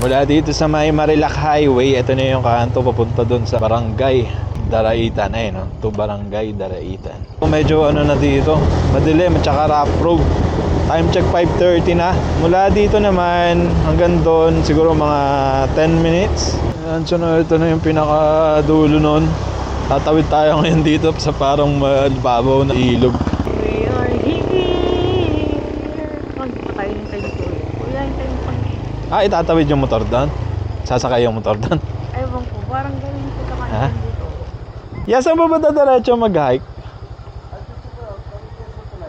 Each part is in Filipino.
Mula dito sa may Marilac Highway, ito na yung kanto papunta doon sa Barangay Daraitan. Ayun, no? To Barangay Daraitan. Medyo ano na dito, madilim at saka rough road. Time check 5:30 na. Mula dito naman hanggang doon siguro mga 10 minutes. Ayan, so ito na yung pinakadulo nun. Tatawid tayo ngayon dito sa parang malbabaw na ilog. We are here. Pagpakain tayo dito. Wala yung tayo pag... Itatawid yung motor doon? Sasakay yung motor doon? Ewan ko, parang gawin ko sa Ha? kanila dito. Saan ba dadiretso mag-hike?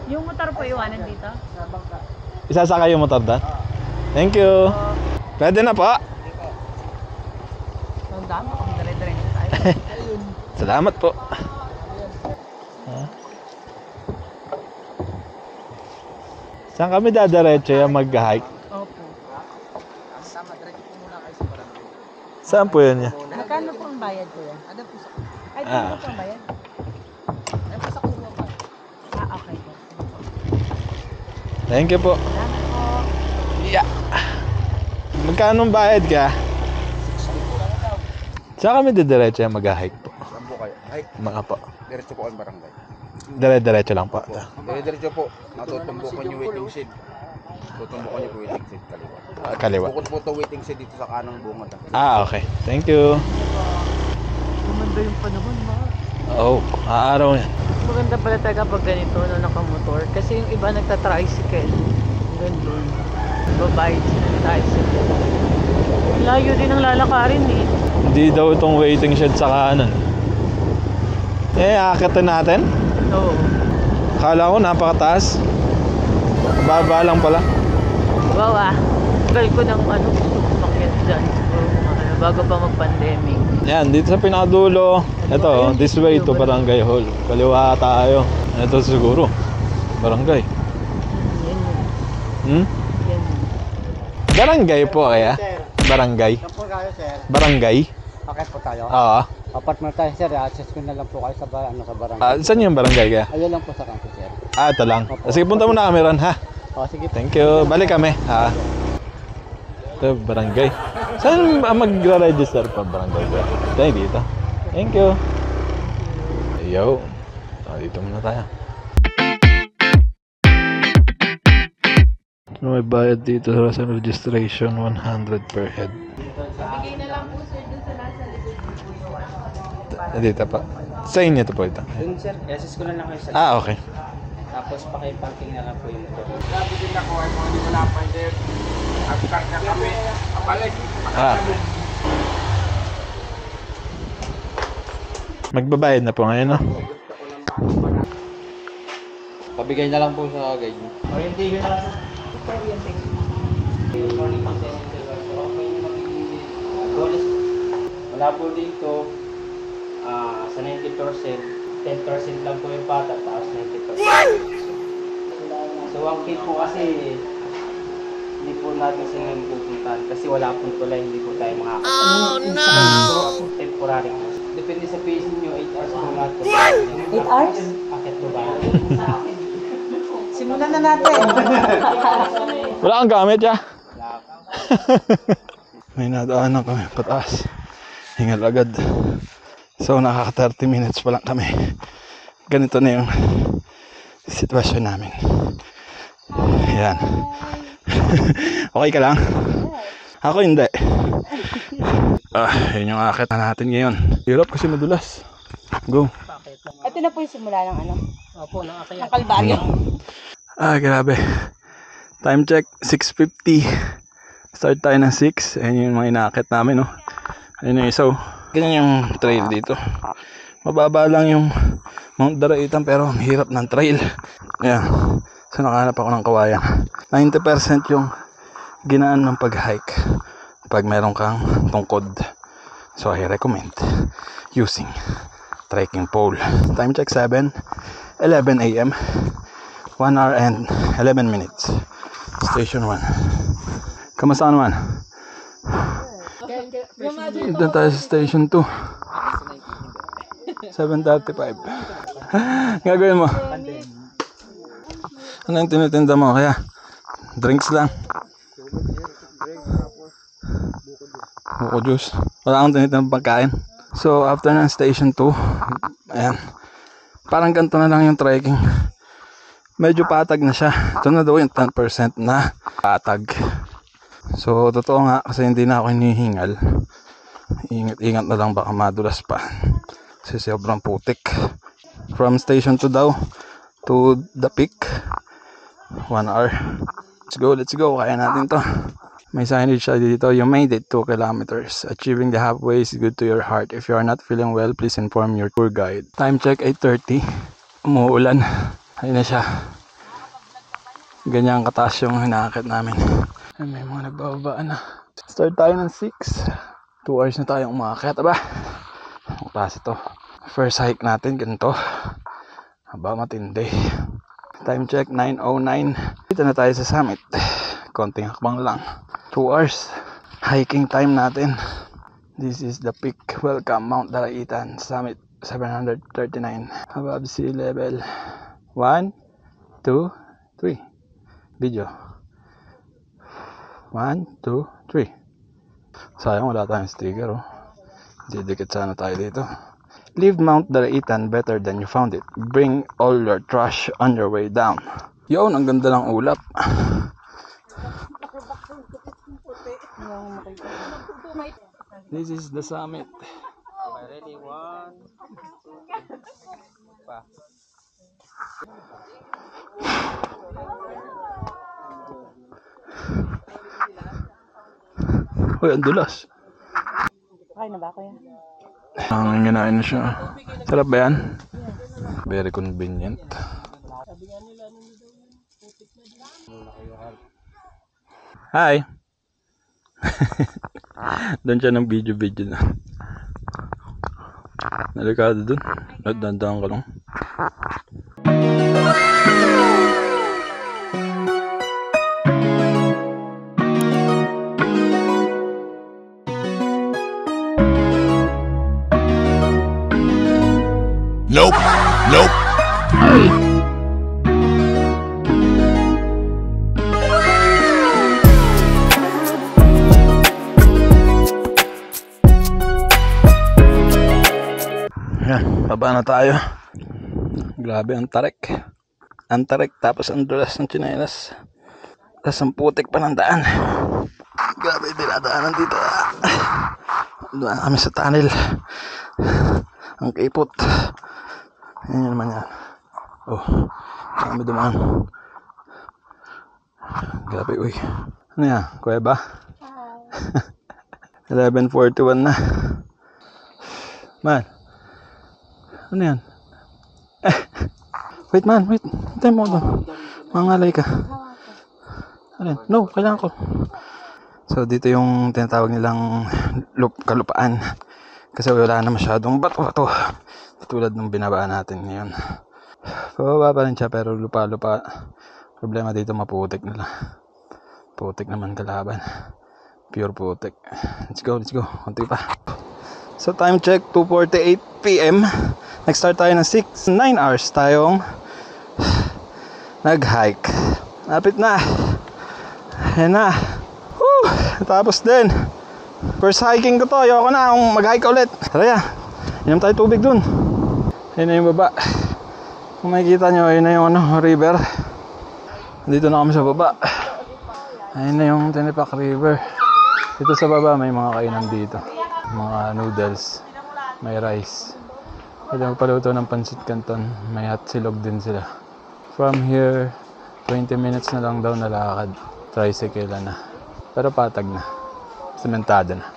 Yung motor po iwanan dito? Isasakay yung motor doon? Thank you. Pwede na po. Nandama kung dire-diretso tayo. Salamat po. Saan kami dadiretso yung mag-hike? Opo. Saan po yun niya? Magkano po ang bayad ko yan? Ano po sa... Ay, ano po ang bayad? Ano po sa kuha pa? Okay po. Thank you po. Salamat po. Yeah. Magkano bayad ka? Saan kami didiretso yung mag-hike po? Saan po kayo? Hike. Mga po. Diretso po ang barangay. Dire-diretso lang po. Diretso po. Matutumbukan yung waiting shed. Tutumbukan yung waiting shed kaliwa. Kaliwa. Bukod po ito waiting shed dito sa kanang bungad. Okay. Thank you. Gumanda yung panahon, ma. Oh, araw yan. Maganda pala talaga pag ganito, no, nakamotor. Kasi yung iba nagta-tricycle. Gandun. Babayad sila ng tricycle. Layo din ang lalakarin eh. Hindi daw itong waiting shed sa kanan. Akitin natin. Oo. Akala ko napakataas. Baba lang pala. Wow ah. Tagal ko ng umakyat dyan. Siguro bago pa mag-pandemic. Yan, dito sa pinakadulo. Ito, this way to Barangay Hall. Kaliwa tayo. Ito siguro. Barangay. Yan yun. Hmm? Yan yun. Barangay po kaya? Barangay? Saan po kayo, sir? Barangay? Bakit po tayo? Oo. Apat mo tayo, sir. Access ko na lang po kayo sa, sa barangay. Saan yung barangay kaya? Ayun lang po sa kanto, sir. Ito lang. Sige, punta muna kami ron, ha? O, sige. Thank you. Balik kami, ha? Ito, barangay. Saan mag-register pa barangay? Tayo dito. Thank you. Yo. Dito muna tayo. May bayad dito sa registration, 100 per head. Bigay na lang po sir dun sa nasa likod. Dito pa. Sa inyo ito po ito. Dun, sir. Access ko na lang kayo sa... Okay. Tapos pakiparking na lang po yung motor. Sabi din ako ay mga hindi ko napande. Agkarga kami. Kapalik. Magbabayad na po ngayon, no? Pabigay na lang po sa guide mo. Orientation na lang, sir. Wala po dito sa 90%, 10% lang po yung pata, tapos 90%. So ang kit po kasi hindi po natin sila pupuntahan kasi wala pong tulay, hindi po tayo makakasama. Oh no! So, temporary po. Depende sa pace nyo, 8 hours po natin. 8 hours? Akit po ba? Simulan na natin. Wala kang gamit, ya? Wala. May nadaanan kami pataas. Hingal agad. So nakaka 30 minutes pa lang kami. Ganito na yung sitwasyon namin. Yan. Okay ka lang? Ako hindi. Yun yung akit na natin ngayon. Hirap kasi madulas. Go. Ito na po yung simula ng ano? Opo, nakakaya. Ng Kalbaryo. Grabe. Time check, 6:50. Start tayo ng 6. Ayan yung mga inaakit namin, no? Ayun yung isa, oh. Ganyan yung trail dito. Mababa lang yung Mount Daraitan pero hirap ng trail. Ayan. So nakahanap ako ng kawayan. 90% yung ginaan ng pag-hike pag meron kang tungkod. So I recommend using trekking pole. Time check 7:11 AM. 1 hour and 11 minutes. Station 1. Kamusta naman? Doon tayo sa station 2. 7:35. Gagawin mo? Ano yung tinitinda mo? Kaya drinks lang. buko juice. Wala akong tinitira ng pagkain. So after ng station 2, ayan, parang ganito na lang yung trekking. Medyo patag na siya. Ito na daw yung 10% na patag. So totoo nga, kasi hindi na ako hinihingal. Ingat na lang, baka madulas pa kasi sobrang putik. From station 2 daw to the peak, 1 hour. Let's go, kaya natin to. May signage siya dito, you made it 2 kilometers. Achieving the halfway is good to your heart. If you are not feeling well, please inform your tour guide. Time check 8:30. Umuulan. Ayun na siya. Ganyan kataas yung hinakit namin. Ay, may mga nagbababaan na. Start tayo ng 6. 2 hours na tayong umakyat. Aba, ang klase to. First hike natin, ganito. Aba, matindi. Time check 9:09. Dito na tayo sa summit. Konting hakbang lang. 2 hours hiking time natin. This is the peak. Welcome Mount Daraitan Summit 739 above sea level. 1, 2, 3. Video. 1, 2, 3. Sayang wala tayong sticker, oh. Didikit sana tayo dito. Leave Mount Daraitan better than you found it. Bring all your trash on your way down. Yun, ang ganda ng ulap. This is the summit. Ready, 1, 2, 3. Pa. Uy, ang dulas. Okay na ba, kuya? Ang nginain na siya. Sarap ba yan? Very convenient. Hi! Doon siya ng video na. Nalikado dun. Nagdandaan ka lang. Nope. Nope. Yan, baba na tayo. Grabe ang tarik. Ang tarik, tapos ang dulas ng tsinelas. Tapos ang putik pa ng daan. Grabe, dinadaanan dito. Doon kami sa tunnel. Ang kipot. Yan naman yan. Oh, kami dumaan. Grabe, uy. Ano yan? Kuweba? 11:41 na. Man. Ano yan? Wait man, wait. Hintay mo doon. Mangalay ka. Ano yan? No, kailangan ko. So dito yung tinatawag nilang kalupaan. Kasi wala na masyadong bato-bato. Tulad ng binabaan natin ngayon. Pababa pa rin siya pero lupa-lupa. Problema dito maputik nila. Putik naman kalaban. Pure putik. Let's go. Kunti pa. So time check 2:48 PM. Nag-start tayo ng 9 hours tayong nag-hike. Lapit na. Ayan na. Woo! Tapos din. First hiking ko to. Ayoko na akong mag-hike ulit. Tara ya. Inom tayo tubig dun. Ayan na yung baba. Kung makikita nyo, ayun na yung river. Dito na kami sa baba. Ayun na yung Tinipak River. Dito sa baba may mga kainan dito. Mga noodles. May rice. Pwede magpaluto ng pancit canton. May hot silog din sila. From here, 20 minutes na lang daw nalakad. Tricycle na. Pero patag na. Sementado na.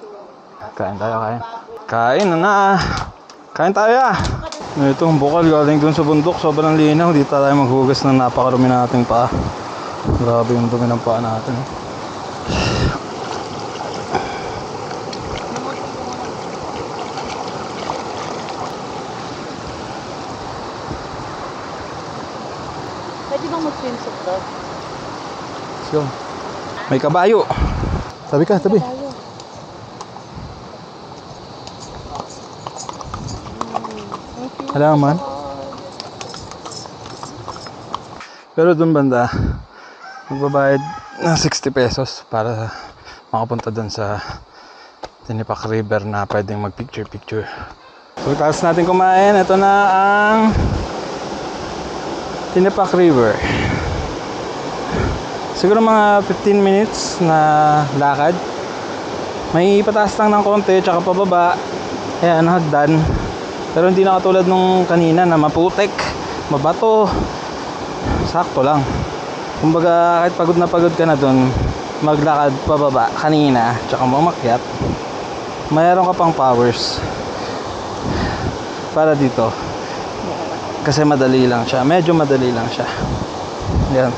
Kain tayo, kain. Kain na! Kain tayo ah! Ito, ang bukal galing dun sa bundok. Sobrang linaw. Dito tayo maghugas ng napakarumi nating paa. Grabe yung dumi ng paa natin. Pwede bang mag-swimsuit to? Let's go. May kabayo. Tabi ka, tabi. Halaman. Pero dun banda, magbabayad ng 60 pesos para makapunta dun sa Tinipak River na pwedeng mag picture. So tapos natin kumain, ito na ang Tinipak River. Siguro mga 15 minutes na lakad. May pataas lang ng konti tsaka pababa. Ayan, hagdan. Pero hindi na katulad nung kanina na maputik, mabato. Sakto lang. Kumbaga kahit pagod na pagod ka na dun, maglakad pababa kanina tsaka mamakyat, mayroon ka pang powers para dito. Kasi madali lang siya. Medyo madali lang siya. Yan.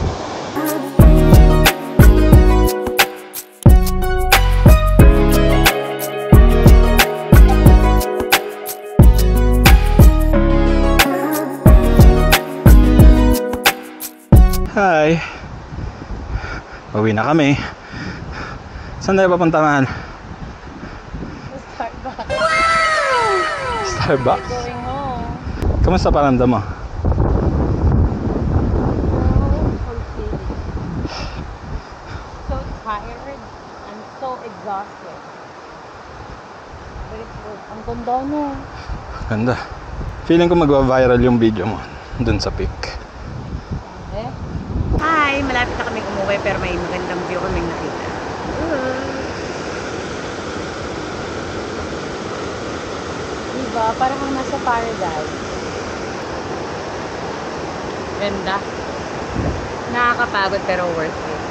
Hi. Uwi na kami. Saan tayo papunta, mahal? Starbucks. Starbucks? Going home. Kamusta paramdam mo? So tired and so exhausted. But it's worth. Ang ganda no. Ganda. Feeling ko magwa-viral yung video mo dun sa peak. Hi! Malapit na kaming umuwi pero may magandang view kaming nakita. Diba? Parang kang nasa paradise. Ganda. Nakakapagod pero worth it.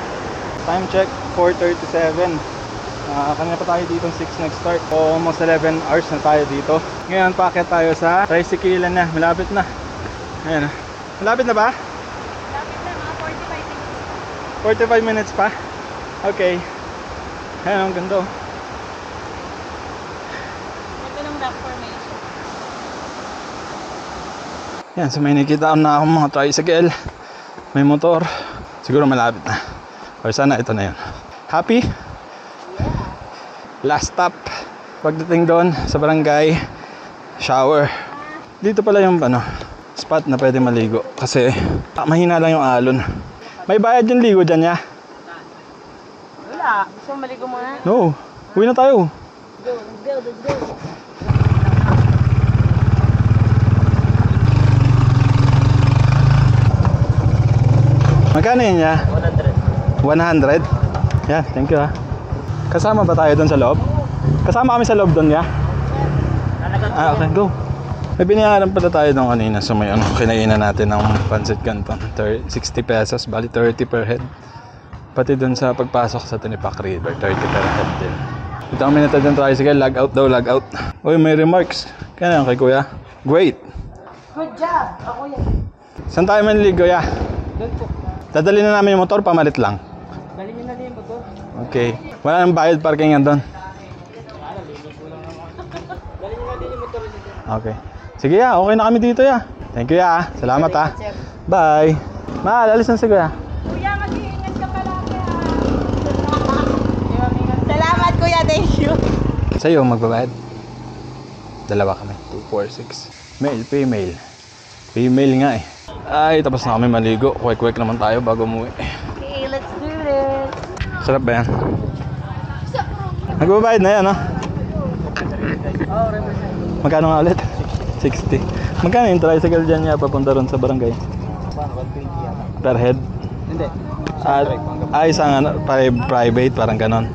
Time check, 4:37. Kanina pa tayo dito 6 nag-start. Almost 11 hours na tayo dito. Ngayon, paakyat tayo sa tricycle na. Malapit na. Ayan. Malapit na ba? Malapit na, mga 45 minutes pa? Okay. Ayan, ang ganda. Ito ng rock formation. Yan, so may nakita na akong mga tricycle. May motor. Siguro malapit na. Or sana ito na yun. Happy? Last stop. Pagdating doon sa barangay, shower. Dito pala yung spot na pwede maligo. Kasi mahina lang yung alon. May bayad yung ligo dyan, ya? Wala. Gusto mo maligo muna? No. Uwi na tayo. Let's go. Magkano yun, ya? 100. Yeah, thank you, ha. Kasama ba tayo doon sa loob? Kasama kami sa loob doon, ya? Okay, go. May binayaran pala tayo doon kanina sa may kinainan natin ng pancit canton. 60 pesos, bali 30 per head. Pati doon sa pagpasok sa Tinipak River, 30 per head din. Ito ang minute dyan tricycle, lag out daw, lag out. Uy, may remarks. Kaya kay kuya. Great. Good job. Ako yan. Saan tayo maniligo, ya? Doon po. Dadali na namin yung motor, pamalit lang. Dali nyo na din yung motor. Okay. Wala nang bayad parkingan doon. Okay. Sige, ya. Okay na kami dito, ya. Thank you, ya. Salamat, ha. Bye. Mahal, alis na si kuya. Kuya, mag-iingat ka palagi, ha. Salamat, kuya. Thank you. Sa'yo, magbabayad. Dalawa kami. 246. Male, female. Female nga eh. Ay, tapos na kami maligo. Quick naman tayo bago umuwi. Okay, let's do this. Sarap ba yan? Nagbabayad na yan, no? Magkano nga ulit? 60. Magkano yung tricycle dyan niya papunta ron sa barangay? Per head? Hindi. Ay, isang private, parang ganon.